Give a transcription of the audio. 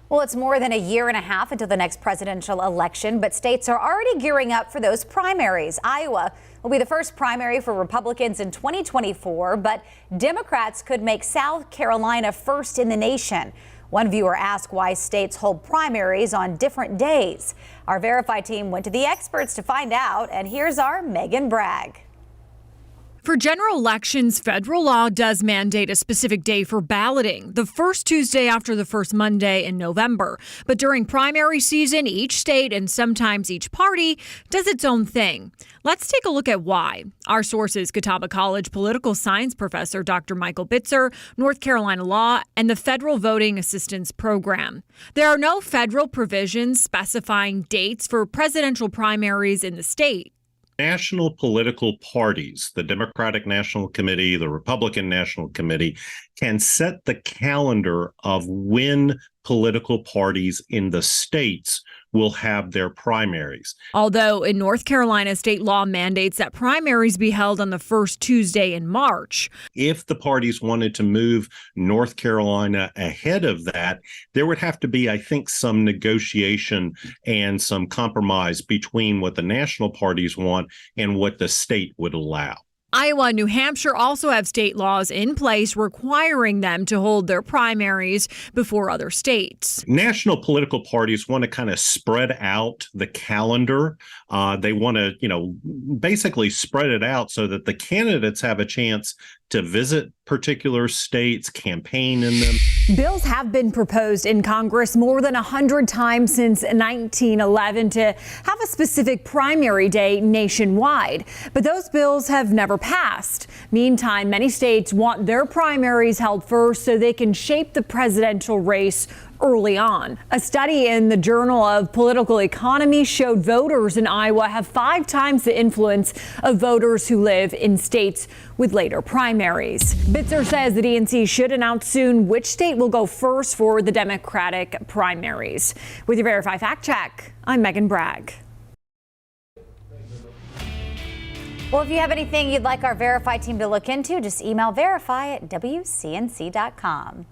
Well, it's more than a year and a half until the next presidential election, but states are already gearing up for those primaries. Iowa will be the first primary for Republicans in 2024, but Democrats could make South Carolina first in the nation. One viewer asked why states hold primaries on different days. Our Verify team went to the experts to find out, and here's our Megan Bragg. For general elections, federal law does mandate a specific day for balloting, the first Tuesday after the first Monday in November. But during primary season, each state and sometimes each party does its own thing. Let's take a look at why. Our source is Catawba College political science professor Dr. Michael Bitzer, North Carolina Law, and the Federal Voting Assistance Program. There are no federal provisions specifying dates for presidential primaries in the state. National political parties, the Democratic National Committee, the Republican National Committee, can set the calendar of when political parties in the states will have their primaries. Although in North Carolina, state law mandates that primaries be held on the first Tuesday in March. If the parties wanted to move North Carolina ahead of that, there would have to be, I think, some negotiation and some compromise between what the national parties want and what the state would allow. Iowa and New Hampshire also have state laws in place requiring them to hold their primaries before other states. National political parties want to kind of spread out the calendar. They want to, basically spread it out so that the candidates have a chance to visit particular states, campaign in them. Bills have been proposed in Congress more than 100 times since 1911 to have a specific primary day nationwide. But those bills have never passed. Meantime, many states want their primaries held first so they can shape the presidential race early on. A study in the Journal of Political Economy showed voters in Iowa have 5 times the influence of voters who live in states with later primaries. Bitzer says the DNC should announce soon which state will go first for the Democratic primaries. With your Verify Fact Check, I'm Megan Bragg. Well, if you have anything you'd like our Verify team to look into, just email verify@wcnc.com.